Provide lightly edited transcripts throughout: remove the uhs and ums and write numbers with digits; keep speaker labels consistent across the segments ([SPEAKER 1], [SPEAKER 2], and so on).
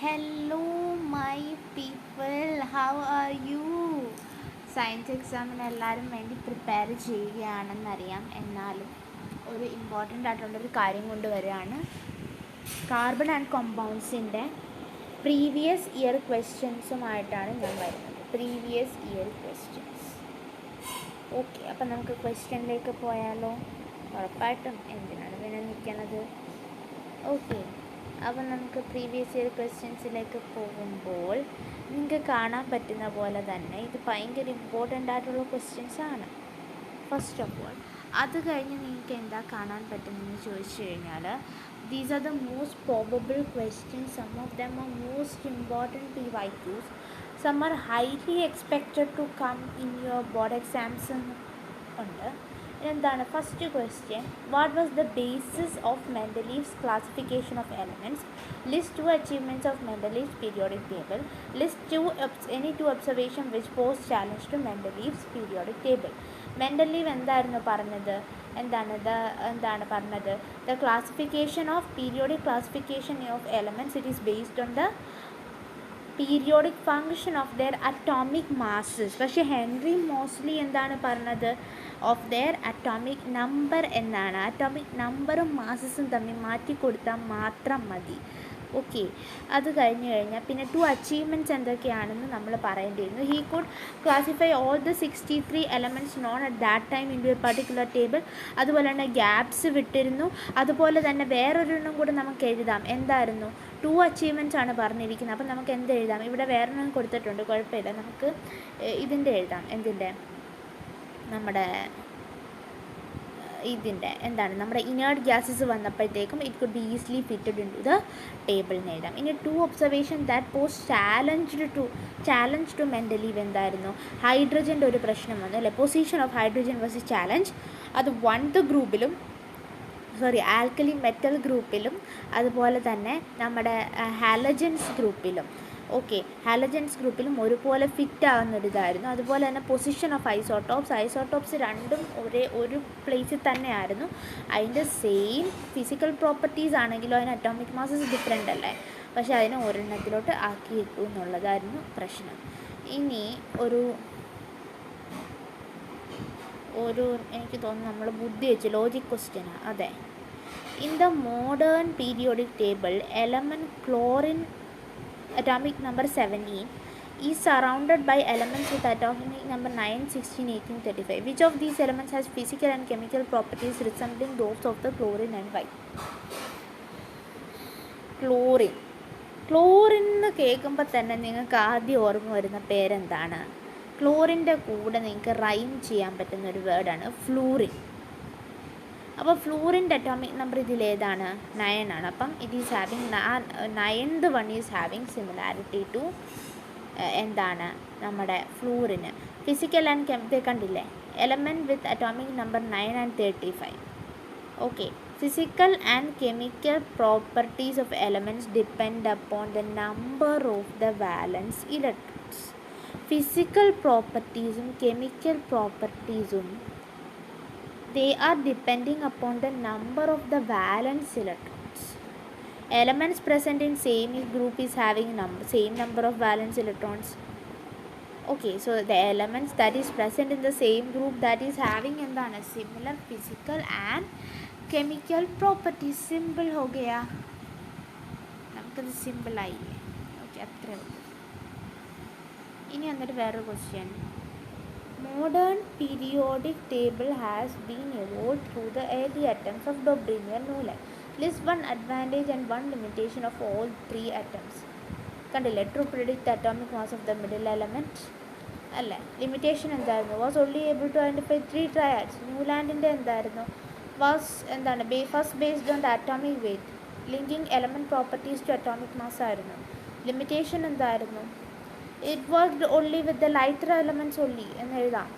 [SPEAKER 1] Hello, my people. How are you? Science എക്സാമിന് എല്ലാവരും വേണ്ടി പ്രിപ്പയർ ചെയ്യുകയാണെന്നറിയാം. എന്നാലും ഒരു ഇമ്പോർട്ടൻ്റ് ആയിട്ടുള്ളൊരു കാര്യം കൊണ്ട് വരികയാണ്. കാർബൺ ആൻഡ് കോമ്പൗണ്ട്സിൻ്റെ പ്രീവിയസ് ഇയർ ക്വസ്റ്റ്യൻസുമായിട്ടാണ് ഞാൻ വരുന്നത്. Previous year questions. ഓക്കെ, അപ്പം നമുക്ക് ക്വസ്റ്റ്യനിലേക്ക് പോയാലോ? ഉറപ്പായിട്ടും എന്തിനാണ് പിന്നെ നിൽക്കുന്നത്? ഓക്കെ, അപ്പം നമുക്ക് പ്രീവിയസ് ഇയർ ക്വസ്റ്റ്യൻസിലേക്ക് പോകുമ്പോൾ നിങ്ങൾക്ക് കാണാൻ പറ്റുന്ന പോലെ തന്നെ ഇത് ഭയങ്കര ഇമ്പോർട്ടൻ്റ് ആയിട്ടുള്ള ക്വസ്റ്റ്യൻസാണ്. ഫസ്റ്റ് ഓഫ് ഓൾ അത് കഴിഞ്ഞ് നിങ്ങൾക്ക് എന്താ കാണാൻ പറ്റുന്നതെന്ന് ചോദിച്ചു കഴിഞ്ഞാൽ, these are the most probable questions. Some of them are most important PYQs. Some are highly expected to come in your board exams ഉണ്ട്. എന്താണ് first question? What was the basis of Mendeleev's classification of elements? List 2 achievements of Mendeleev's periodic table. List any two observation which pose challenge to Mendeleev's periodic table. Mendeleev എന്തായിരുന്നു പറഞ്ഞത്? എന്താണ് പറഞ്ഞത്? The classification of periodic classification of elements, it is based on the periodic function of their atomic masses. പക്ഷേ Henry Moseley എന്താണ് പറഞ്ഞത്? Of their atomic number എന്നാണ്. Atomic നമ്പറും മാസസും തമ്മിൽ മാറ്റി കൊടുത്താൽ മാത്രം മതി. ഓക്കെ, അത് കഴിഞ്ഞ് കഴിഞ്ഞാൽ പിന്നെ 2 അച്ചീവ്മെൻറ്റ്സ് എന്തൊക്കെയാണെന്ന് നമ്മൾ പറയേണ്ടിയിരുന്നു. He could classify all the 63 elements known at that time into a particular table. അതുപോലെ തന്നെ ഗ്യാപ്സ് വിട്ടിരുന്നു. അതുപോലെ തന്നെ വേറൊരെണ്ണം കൂടെ നമുക്ക് എഴുതാം. എന്തായിരുന്നു? 2 അച്ചീവ്മെൻറ്റ്സ് ആണ് പറഞ്ഞിരിക്കുന്നത്. അപ്പം നമുക്ക് എന്ത് എഴുതാം? ഇവിടെ വേറൊരെണ്ണം കൊടുത്തിട്ടുണ്ട്, കുഴപ്പമില്ല. നമുക്ക് ഇതിൻ്റെ എഴുതാം. നമ്മുടെ നമ്മുടെ ഇനേർട്ട് ഗ്യാസസ് വന്നപ്പോഴത്തേക്കും it could be easily fitted into the table എന്ന് എഴുതാം. ഇനി 2 observation that pose challenge to Mendeleev എന്തായിരുന്നു? ഹൈഡ്രജൻ്റെ ഒരു പ്രശ്നം വന്നു അല്ലേ? Position of hydrogen was a challenge. അത് 1th ഗ്രൂപ്പിലും ആൽക്കലി മെറ്റൽ ഗ്രൂപ്പിലും അതുപോലെ തന്നെ നമ്മുടെ ഹാലജൻസ് ഗ്രൂപ്പിലും ഹാലജൻസ് ഗ്രൂപ്പിലും ഒരുപോലെ ഫിറ്റ് ആകുന്നൊരിതായിരുന്നു. അതുപോലെ തന്നെ പൊസിഷൻ ഓഫ് ഐസോട്ടോപ്സ് രണ്ടും ഒരു പ്ലേസിൽ തന്നെയായിരുന്നു. അതിൻ്റെ സെയിം ഫിസിക്കൽ പ്രോപ്പർട്ടീസ് ആണെങ്കിലും അതിന് അറ്റോമിക് മാസസ് ഡിഫറെൻ്റ് അല്ലേ? പക്ഷേ അതിനെ ഒരെണ്ണത്തിലോട്ട് ആക്കിയിട്ടു എന്നുള്ളതായിരുന്നു പ്രശ്നം. ഇനി ഒരു എനിക്ക് തോന്നുന്നു നമ്മൾ ബുദ്ധി വെച്ച് ലോജിക് ക്വസ്റ്റ്യനാണ്. അതെ, in the modern periodic table element chlorine atomic number 17 is surrounded by elements with atomic number 9, 16, 18, 35. Which of these elements has physical and chemical properties resembling those of the chlorine and why? Chlorine എന്ന് കേൾക്കുമ്പോൾ തന്നെ നിങ്ങൾക്ക് ആദ്യം ഓർമ്മ വരുന്ന പേരെന്താണ്? ക്ലോറിൻ്റെ കൂടെ നിങ്ങൾക്ക് റൈം ചെയ്യാൻ പറ്റുന്ന ഒരു വേർഡാണ് ഫ്ലൂറിൻ. അപ്പോൾ ഫ്ലൂറിൻ്റെ അറ്റോമിക് നമ്പർ ഇതിലേതാണ്? 9 ആണ്. അപ്പം it is having 9th one is having similarity to നമ്മുടെ ഫ്ലൂറിന്. ഫിസിക്കൽ ആൻഡ് കെമിക്കൽ കണ്ടില്ലേ? Element with atomic number 9 and 35. Okay, physical and chemical properties of elements depend upon the number of the valence electrons. Physical പ്രോപ്പർട്ടീസും കെമിക്കൽ പ്രോപ്പർട്ടീസും they are depending upon the number of the valence electrons. Elements present in same group is having same number of valence electrons. Okay, so the elements that is present in the same group that is having similar physical and chemical properties. Simple हो गया, നമുക്കത് simple ആയില്ലേ? Okay, അത്രേ ഉള്ളൂ. ഇനി എന്നിട്ട് വേറൊരു question. Modern periodic table has been evolved through the early attempts of Dobrynyi and Neuland. List 1 advantage and 1 limitation of all 3 atoms. കണ്ടില്ലേ? To predict the atomic mass of the middle element അല്ലേ? Limitation എന്തായിരുന്നു? was only able to identify 3 triads. ന്യൂലാൻഡിൻ്റെ എന്തായിരുന്നു? first based on the atomic weight, linking element properties to atomic mass ആയിരുന്നു. Limitation എന്തായിരുന്നു? It worked only with the lighter elements only എന്ന് എഴുതാം.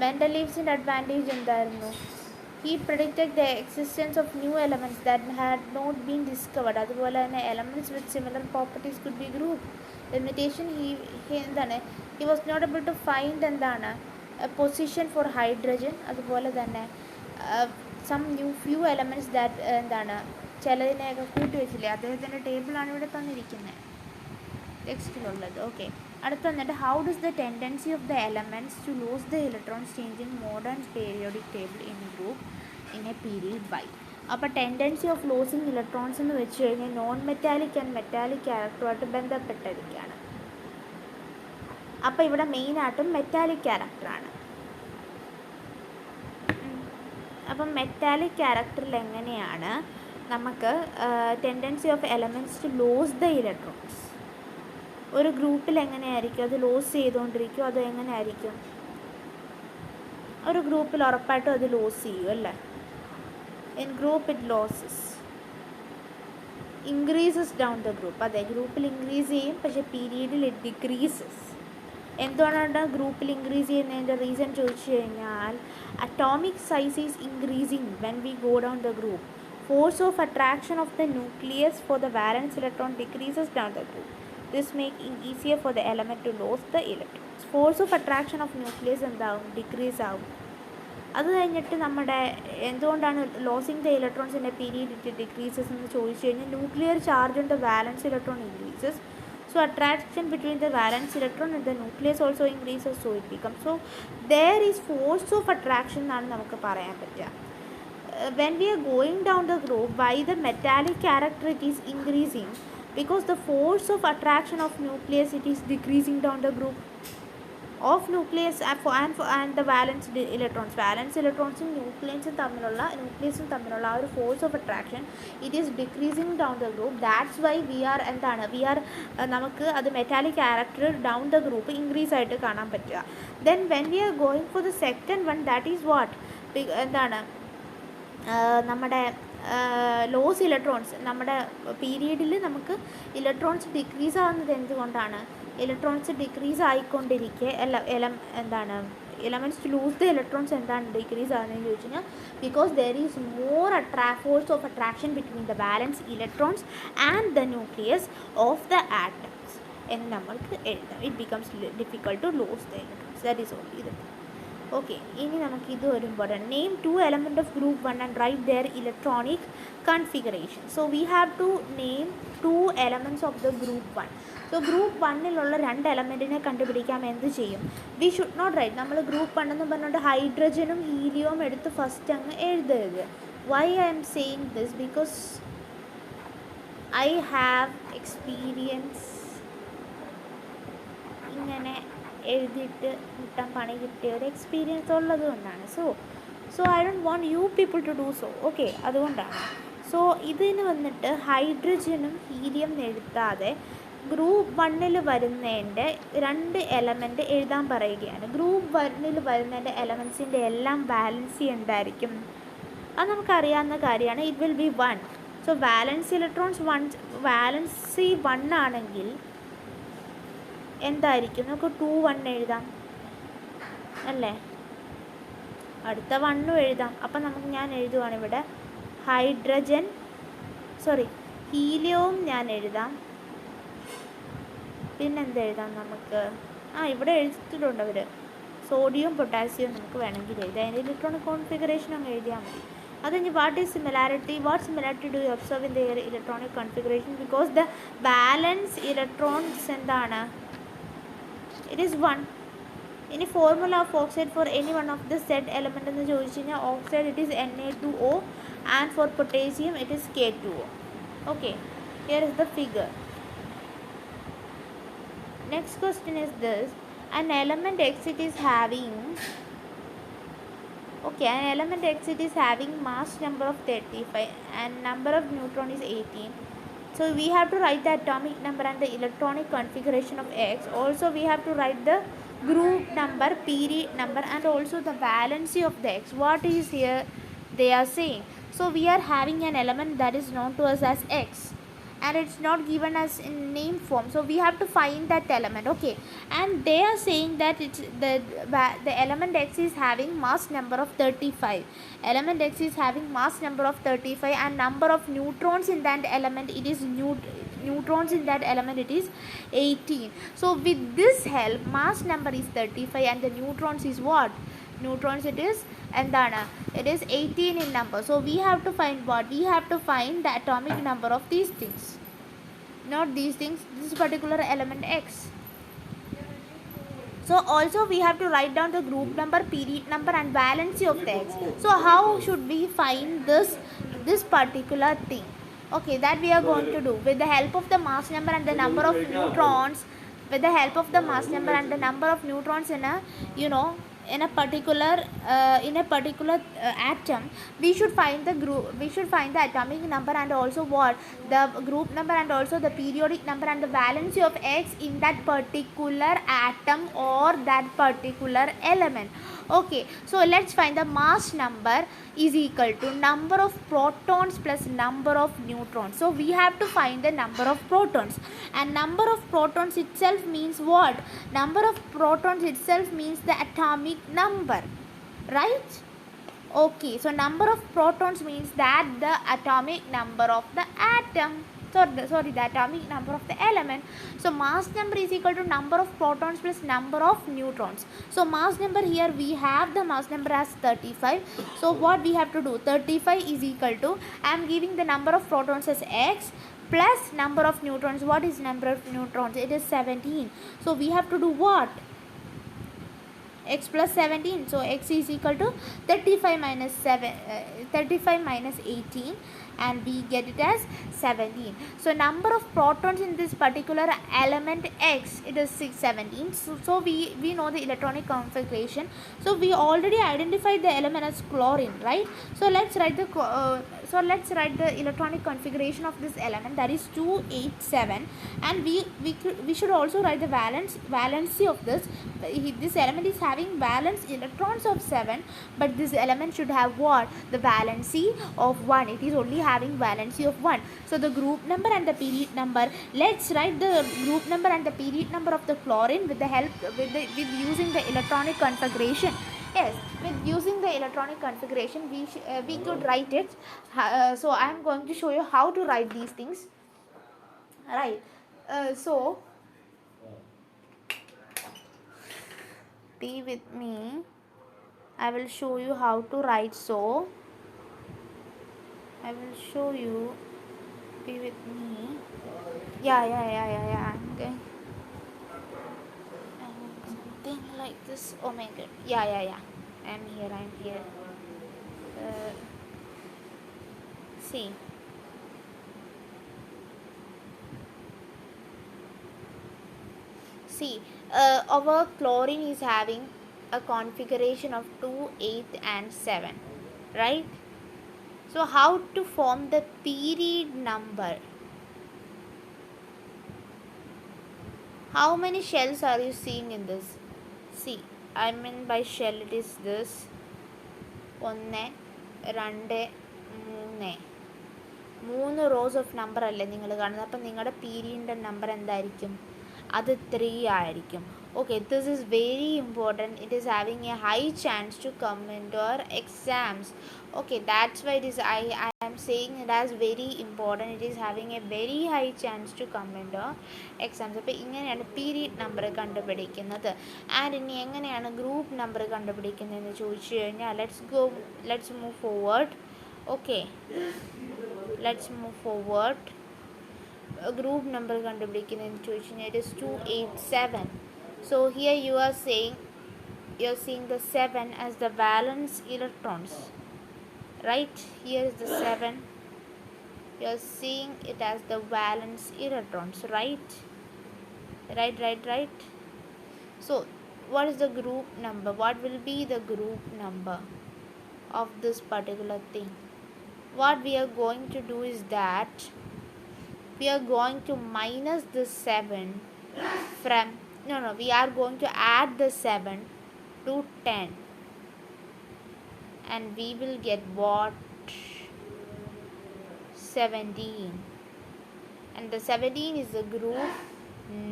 [SPEAKER 1] മെൻഡലീവ്സിൻ്റെ advantage എന്തായിരുന്നു? He predicted the existence of new elements that had not been discovered. അതുപോലെ തന്നെ elements with similar properties could be grouped. Limitation, he was not able to find a position for hydrogen. അതുപോലെ തന്നെ some few elements that ചിലതിനെയൊക്കെ കൂട്ടി വെച്ചില്ലേ? അദ്ദേഹത്തിൻ്റെ ടേബിളാണ് ഇവിടെ തന്നിരിക്കുന്നത്. ടെക്സ്റ്റിലുള്ളത്. Okay, അടുത്ത വന്നിട്ട് how does the tendency of the elements to lose the electrons change in modern periodic table in group in a period by. അപ്പോൾ ടെൻഡൻസി ഓഫ് ലൂസിങ് ഇലക്ട്രോൺസ് എന്ന് വെച്ച് കഴിഞ്ഞാൽ നോൺ മെറ്റാലിക് ആൻഡ് മെറ്റാലിക് ക്യാരക്ടറുമായിട്ട് ബന്ധപ്പെട്ടിരിക്കുകയാണ്. അപ്പോൾ ഇവിടെ മെയിനായിട്ടും മെറ്റാലിക് ക്യാരക്ടറാണ്. അപ്പം മെറ്റാലിക് ക്യാരക്ടറിൽ എങ്ങനെയാണ് നമുക്ക് tendency of elements to lose the electrons, ഒരു ഗ്രൂപ്പിൽ എങ്ങനെയായിരിക്കും അത് ലോസ് ചെയ്തുകൊണ്ടിരിക്കും, അത് എങ്ങനെയായിരിക്കും, ഒരു ഗ്രൂപ്പിൽ ഉറപ്പായിട്ടും അത് ലോസ് ചെയ്യും അല്ലേ. In group it losses, increases down the group. അതെ, ഗ്രൂപ്പിൽ ഇൻക്രീസ് ചെയ്യും, പക്ഷേ പീരീഡിൽ ഇറ്റ് ഡിക്രീസസ്. എന്തുകൊണ്ടാണ് ഗ്രൂപ്പിൽ ഇൻക്രീസ് ചെയ്യുന്നതിൻ്റെ റീസൺ ചോദിച്ചു കഴിഞ്ഞാൽ atomic size is increasing when we go down the group. Force of attraction of the nucleus for the valence electron decreases down the group. This makes it easier for the element to lose the electrons. Force of attraction of nucleus എന്താവും, decrease ആവും. അത് കഴിഞ്ഞിട്ട് നമ്മുടെ എന്തുകൊണ്ടാണ് losing the electrons in a period it decreases എന്ന് ചോദിച്ചു കഴിഞ്ഞാൽ nuclear charge on the വാലൻസ് electron increases. So attraction between the valence electron and the nucleus also increases, so it becomes, so there is force of attraction എന്നാണ് നമുക്ക് പറയാൻ പറ്റുക. When we are going down the group, by the metallic character it is increasing because the force of attraction of nucleus it is decreasing down the group of nucleus and the valence electrons nucleusum തമ്മിലുള്ള ഒരു force of attraction it is decreasing down the group. That's why we are നമുക്ക് അത് metallic character down the group increase ആയിട്ട് കാണാൻ പറ്റുക. Then when we are going for the second one, that is what എന്താണ് നമ്മുടെ loss electrons, നമ്മുടെ പീരീഡിൽ നമുക്ക് ഇലക്ട്രോൺസ് ഡിക്രീസ് ആകുന്നത് എന്തുകൊണ്ടാണ്, ഇലക്ട്രോൺസ് ഡിക്രീസ് ആയിക്കൊണ്ടിരിക്കെ എന്താണ് elements to lose the electrons എന്താണ് ഡിക്രീസ് ആകുന്നതെന്ന് ചോദിച്ചു കഴിഞ്ഞാൽ because there is more force of attraction between the valence electrons and the nucleus of the atoms എന്ന് നമ്മൾക്ക് എഴുതാം. It becomes difficult to lose the electrons. That is only ഇത്. Okay, ഇനി നമുക്ക് ഇത് ഒരു important. Name 2 element of group 1 and write their electronic configuration. So we have to name 2 elements of the group 1. So group 1-ലുള്ള 2 എലമെൻറ്റിനെ കണ്ടുപിടിക്കാൻ എന്ത് ചെയ്യും, വി ഷുഡ് നോട്ട് റൈറ്റ്. നമ്മൾ ഗ്രൂപ്പ് 1 എന്ന് പറഞ്ഞുകൊണ്ട് ഹൈഡ്രജനും ഹീലിയവും എടുത്ത് ഫസ്റ്റ് അങ്ങ് എഴുതരുത്. Why I am saying this, because I have experience ഇങ്ങനെ എഴുതിയിട്ട് മുട്ടം പണി കിട്ടിയ ഒരു എക്സ്പീരിയൻസ് ഉള്ളത് കൊണ്ടാണ്. So I don't want you people to do so. Okay, അതുകൊണ്ടാണ്. സോ ഇതിന് വന്നിട്ട് ഹൈഡ്രജനും ഹീലിയം എഴുതാതെ ഗ്രൂപ്പ് 1-ൽ വരുന്നതിൻ്റെ 2 എലമെൻറ്റ് എഴുതാൻ പറയുകയാണ്. ഗ്രൂപ്പ് 1-ൽ വരുന്നതിൻ്റെ എലമെൻറ്റ്സിൻ്റെ എല്ലാം വാലൻസി എന്തായിരിക്കും, അത് നമുക്കറിയാവുന്ന കാര്യമാണ്. It will be 1. So valency electrons 1, valency 1 ആണെങ്കിൽ എന്തായിരിക്കും, നമുക്ക് 2 1 എഴുതാം അല്ലേ, അടുത്ത 1 എഴുതാം. അപ്പം നമുക്ക് ഞാൻ എഴുതുവാണ് ഇവിടെ ഹീലിയവും ഞാൻ എഴുതാം. പിന്നെന്ത് എഴുതാം നമുക്ക്, ഇവിടെ എഴുതിയിട്ടുണ്ട് അവർ സോഡിയം പൊട്ടാസ്യം നമുക്ക് വേണമെങ്കിൽ എഴുതാം. അതിൻ്റെ ഇലക്ട്രോണിക് കോൺഫിഗറേഷൻ അങ്ങ് എഴുതിയാൽ മതി. അത് കഴിഞ്ഞ് what similarity do you observe in the electronic configuration, because the valence electrons എന്താണ്, ഇറ്റ് ഈസ് 1. ഇനി formula of oxide for any one of the said element എന്ന് ചോദിച്ചു കഴിഞ്ഞാൽ oxide it is Na2O and for potassium it is K2O. Okay, here is the figure. Next question is this: an element X it is having mass number of 35 and number of neutron is 18. So we have to write the atomic number and the electronic configuration of X. Also we have to write the group number, period number, and also the valency of the X. What is here they are saying? So we are having an element that is known to us as X, and it's not given as in name form, so we have to find that element. Okay, and they are saying that it's the element X is having mass number of 35. Element X is having mass number of 35 and number of neutrons in that element, it is neutrons in that element it is 18. So with this help, mass number is 35 and the neutrons is what, neutrons it is endana, it is 18 in number. So we have to find what, we have to find the atomic number of these things. not these things, this particular element x. So also we have to write down the group number, period number and valency of the x. So how should we find this particular thing? Okay, that we are going to do with the help of the mass number and the number of neutrons. With the help of the mass number and the number of neutrons in a, you know, in a particular atom, we should find the group, we should find the atomic number and also what, the group number and also the periodic number and the valency of x in that particular atom or that particular element. Okay, so let's find the mass number is equal to number of protons plus number of neutrons. So we have to find the number of protons, and number of protons itself means what? Number of protons itself means the atomic number, right? Okay, so number of protons means that the atomic number of the atom, the atomic number of the element. So mass number is equal to number of protons plus number of neutrons. So mass number, here we have the mass number as 35. So what we have to do, 35 is equal to, I am giving the number of protons as x plus number of neutrons. What is number of neutrons? It is 17. So we have to do what? X plus 17. So x is equal to 35 minus 18, and we get it as 17. So number of protons in this particular element x, it is 617. So we know the electronic configuration. So we already identified the element as chlorine, right? So let's write the electronic configuration of this element, that is 287, and we should also write the valency of this. This element is having valence electrons of 7, but this element should have what? The valency of 1. It is only having valency of 1. So the group number and the period number, let's write the group number and the period number of the chlorine with the help with using the electronic configuration. Yes, with using the electronic configuration we could write it. So I am going to show you how to write these things, right? So be with me, I will show you how to write. So I will show you, be with me. Yeah, okay, something like this. Oh my god, yeah, I'm here. See, our chlorine is having a configuration of 2, 8 and 7, right? So how to form the period number? How many shells are you seeing in this? See, I mean by shell it is this 1, 2, 3 rows of number അല്ലേ നിങ്ങൾ കാണുന്നത്. അപ്പം നിങ്ങളുടെ പീരീഡിൻ്റെ number എന്തായിരിക്കും? അത് 3 ആയിരിക്കും. Okay, this is very important. It is having a high chance to come into our exams. Okay, that's why it is I am saying it as very important. It is having a very high chance to come into our exams. അപ്പോൾ ഇങ്ങനെയാണ് period number കണ്ടുപിടിക്കുന്നത്. And ഇനി എങ്ങനെയാണ് group number കണ്ടുപിടിക്കുന്നതെന്ന് ചോദിച്ചു കഴിഞ്ഞാൽ let's move forward. Okay, let's move forward. Group number കണ്ടുപിടിക്കുന്നതെന്ന് ചോദിച്ചു കഴിഞ്ഞാൽ it is 287. So here you are seeing the 7 as the valence electrons, right? Here is the 7, you are seeing it as the valence electrons, right? So what is the group number? What will be the group number of this particular thing? What we are going to do is that we are going to minus the 7 from we are going to add the 7 to 10, and we will get what? 17, and the 17 is the group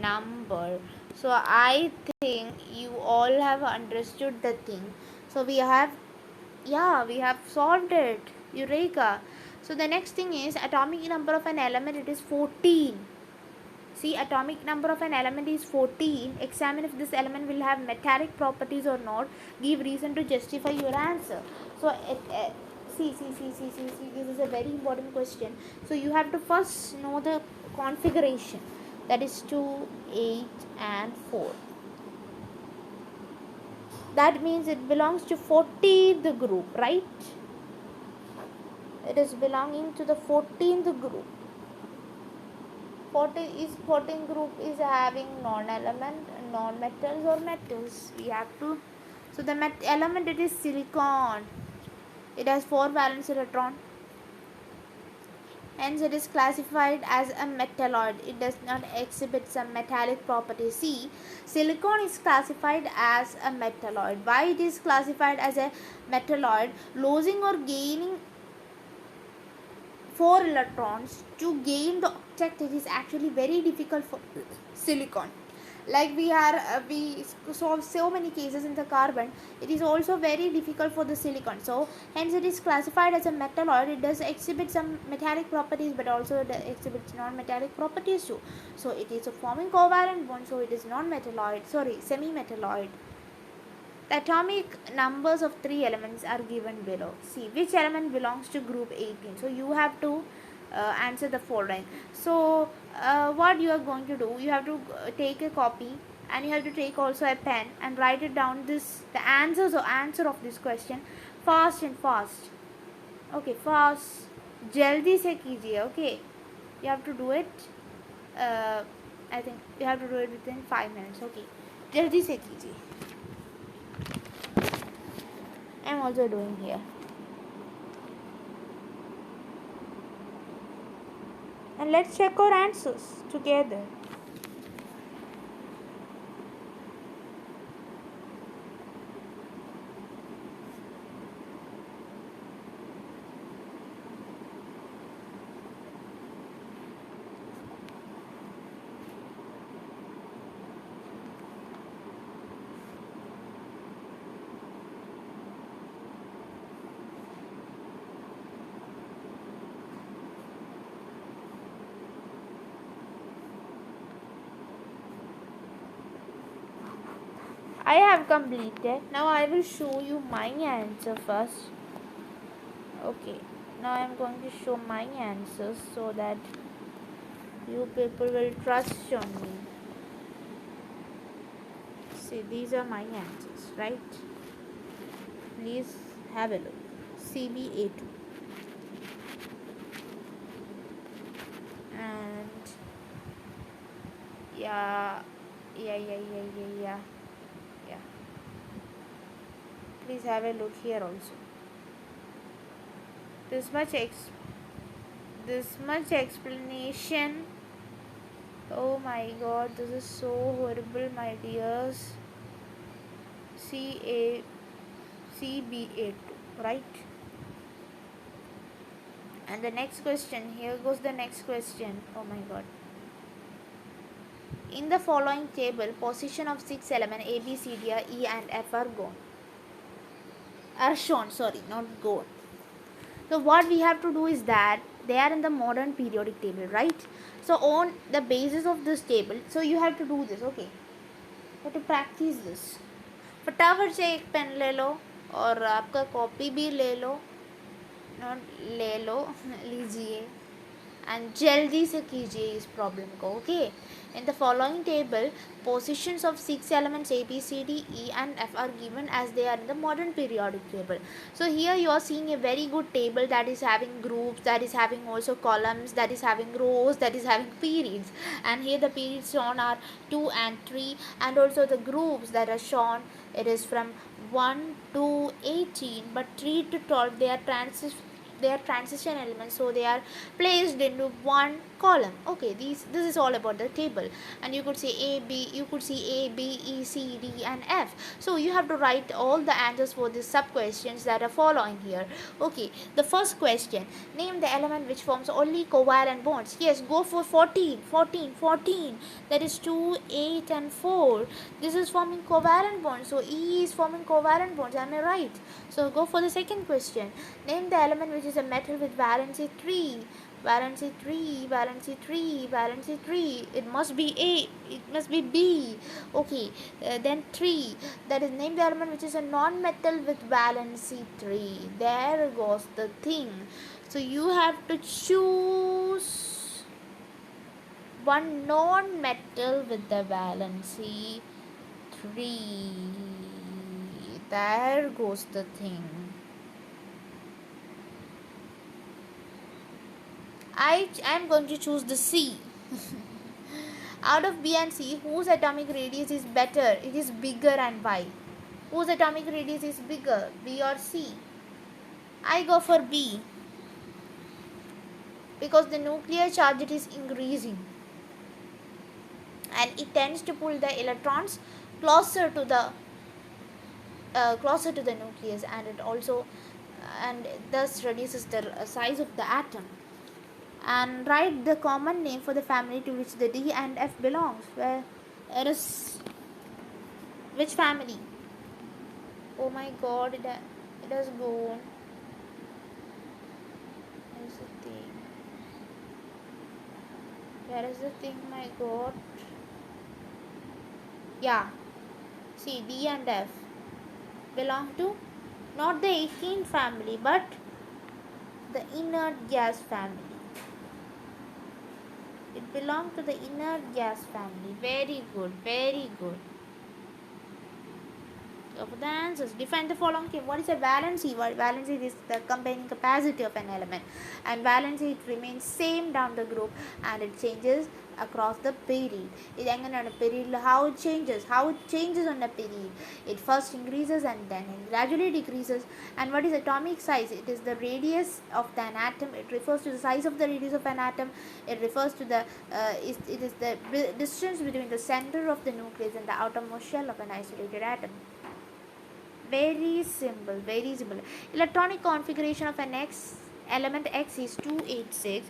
[SPEAKER 1] number. So I think you all have understood the thing. So we have solved it. Eureka. So the next thing is atomic number of an element. It is 14. See, atomic number of an element is 14. Examine if this element will have metallic properties or not. Give reason to justify your answer. So See, this is a very important question. So you have to first know the configuration, that is 2, 8 and 4. That means it belongs to 14th group, right? It is belonging to the 14th group. 14th group is having non-element, non-metals or metals. We have to. So the element, it is silicon. It has 4 valence electron. Hence it is classified as a metalloid. It does not exhibit some metallic properties. See, silicon is classified as a metalloid. Why it is classified as a metalloid? Losing or gaining 4 electrons to gain the object, it is actually very difficult for silicon. Like we solve so many cases in the carbon, it is also very difficult for the silicon. So hence it is classified as a metalloid. It does exhibit some metallic properties, but also it exhibits non-metallic properties too. So it is a forming covalent bond, so it is non-metalloid, semi-metalloid. The atomic numbers of 3 elements are given below. See which element belongs to group 18. So you have to answer the following. So what you are going to do, you have to take a copy and you have to take also a pen and write it down the answer of this question fast and fast. Okay, fast, jaldi se kijiye. Okay, you have to do it. I think you have to do it within 5 minutes. Okay, jaldi se kijiye. I am also doing here. And let's check our answers together. I have completed. Now I will show you my answer first. Okay, now I am going to show my answers so that you people will trust on me. See, these are my answers, right? Please have a look. CBA2 and yeah. Please have a look here also. This much explanation. Oh my god, this is so horrible, my dears. CBA2, right? And the next question, here goes the next question. Oh my god. In the following table, position of 6 elements A, B, C, D, E and F are shown. Sorry, not gone. So what we have to do is that they are in the modern periodic table, right? So on the basis of this table, so you have to do this. Okay, you have to practice this. फटाफट से एक pen ले लो और आपका copy भी ले लो, लीजिए and जल्दी से कीजिए इस प्रॉब्लम को. Okay, in the following table, positions of 6 elements A, B, C, D, E and F are given as they are in the modern periodic table. So here you are seeing a very good table that is having groups, that is having also columns, that is having rows, that is having periods, and here the periods shown are 2 and 3, and also the groups that are shown, it is from 1 to 18, but 3 to 12 they are transition elements, so they are placed into one column. Okay, this is all about the table, and you could see A, B, E, C, D and F. So you have to write all the answers for the sub questions that are following here. Okay, the first question, name the element which forms only covalent bonds. Yes, go for 14. That is 2, 8 and 4. This is forming covalent bonds, so E is forming covalent bonds. Am I right? So go for the second question, name the element which is a metal with valency 3. Valency 3, valency 3, valency 3. It must be A, it must be B. Okay, then 3. That is name the element which is a non-metal with valency 3. There goes the thing. So you have to choose one non-metal with the valency 3. There goes the thing. I am going to choose the C. Out of B and C, whose atomic radius is better? It is bigger, and why? Whose atomic radius is bigger, B or C? I go for B, because the nuclear charge it is increasing and it tends to pull the electrons closer to the nucleus, and it also and thus reduces the size of the atom. And write the common name for the family to which the D and F belongs. Where it is which family? Oh my god, it has gone. Where is the thing? Where is the thing, my god? Yeah. See, D and F belong to not the 18th family but the inert gas family. It belongs to the inert gas family. Very good, very good. So for the answers, define the following. What is a valency? Well, valency is the combined capacity of an element, and valency it remains same down the group and it changes across the period. It on a period how it changes on a period. It first increases and then it gradually decreases. And what is atomic size? It is the radius of an atom. It refers to the size of the radius of an atom. It refers to the it is the distance between the center of the nucleus and the outermost shell of an isolated atom. Very simple, very simple. Electronic configuration of an element X is 286.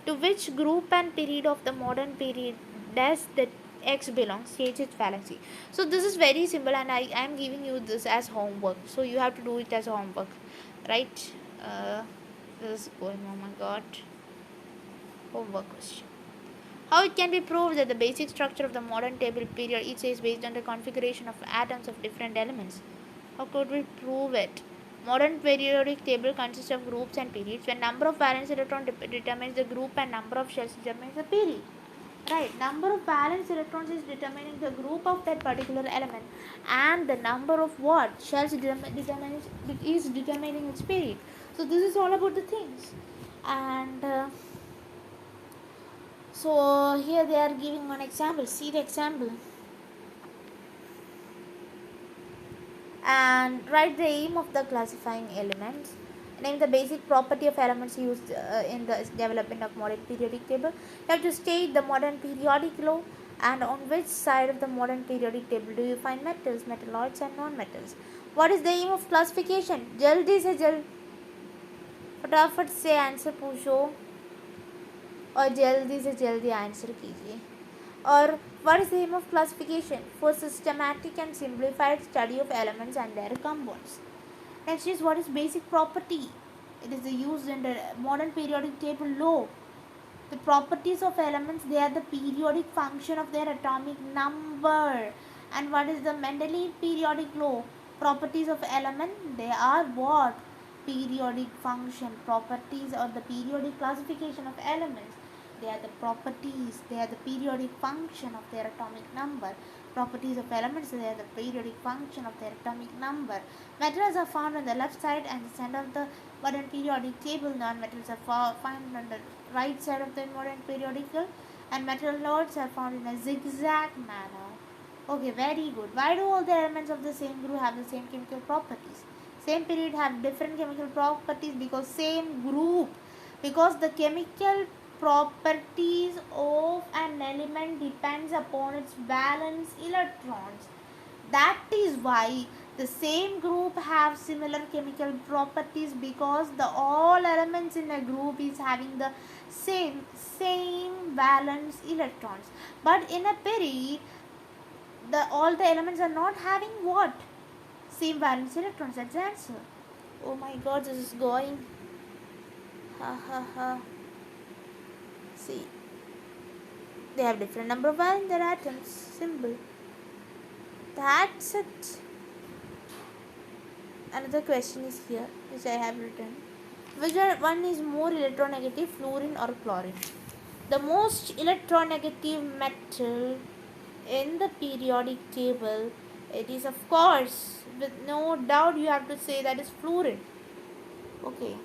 [SPEAKER 1] To which group and period of the modern period does the X belongs? Change its valency. So this is very simple, and I am giving you this as homework. So you have to do it as homework, right? This is going. Oh my god. Homework question. How it can be proved that the basic structure of the modern table period each is based on the configuration of atoms of different elements? How could we prove it? Modern periodic table consists of groups and periods. When number of valence electrons determines the group and number of shells determines the period. Right, number of valence electrons is determining the group of that particular element, and the number of what shells is determining its period. So this is all about the things, and so here they are giving one example. See the example. And write the aim of the classifying elements. Name the basic property of elements used in the development of modern periodic table. You have to state the modern periodic law, and on which side of the modern periodic table do you find metals, metalloids and non-metals. What is the aim of classification? जल्दी से फटाफट से answer पूछो और जल्दी से जल्दी answer कीजिए. Or what is the aim of classification? For systematic and simplified study of elements and their compounds. Next is what is basic property? It is used in the modern periodic table law. The properties of elements, they are the periodic function of their atomic number. And what is the Mendeleev periodic law? Properties of element, they are what? Periodic function. Properties or the periodic classification of elements. They are the properties, they are the periodic function of their atomic number. Properties of elements, they are the periodic function of their atomic number. Metals are found on the left side and the center of the modern periodic table. Non-metals are found on the right side of the modern periodical, and metalloids are found in a zigzag manner. Okay, very good. Why do all the elements of the same group have the same chemical properties? Same period have different chemical properties because same group. Because the chemical properties of an element depends upon its valence electrons. That is why the same group have similar chemical properties, because the all elements in a group is having the same valence electrons. But in a period, all the elements are not having what? Same valence electrons. That's the answer. Oh my god, this is going. Ha ha ha. See, they have different number of ions in their atoms. Simple. That's it. Another question is here, which I have written. Which one is more electronegative, fluorine or chlorine? The most electronegative metal in the periodic table, it is of course, with no doubt you have to say that is fluorine. Okay,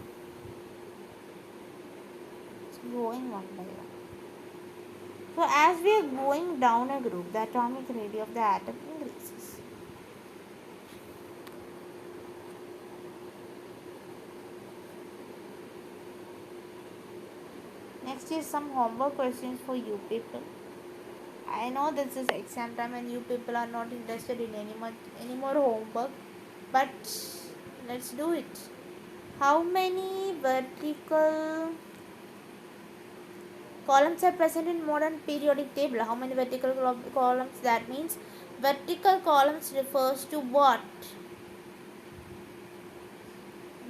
[SPEAKER 1] it's going one by one. So as we are going down a group, the atomic radii of the atom increases. Next is some homework questions for you people. I know this is exam time and you people are not interested in any more homework, but let's do it. How many vertical columns are present in modern periodic table? How many vertical columns? That means vertical columns refers to what?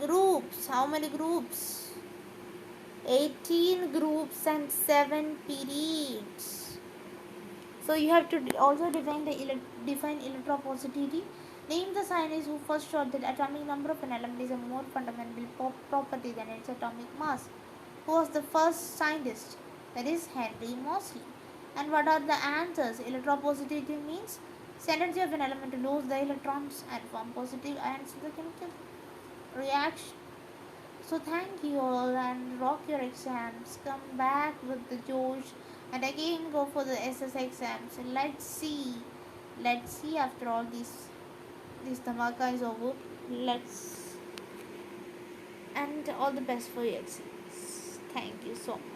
[SPEAKER 1] Groups. How many groups? 18 groups and 7 periods. So you have to also define electropositivity. Name the scientist who first showed that atomic number of an element is a more fundamental property than its atomic mass. Who was the first scientist? That is Henry Moseley. And what are the answers? Electropositivity means tendency of an element to lose the electrons and form positive ions in the chemical reaction. So thank you all and rock your exams. Come back with the Josh and again go for the SS exams. And let's see. Let's see after all this dhamaka is over. Let's and all the best for your exams. Thank you so much.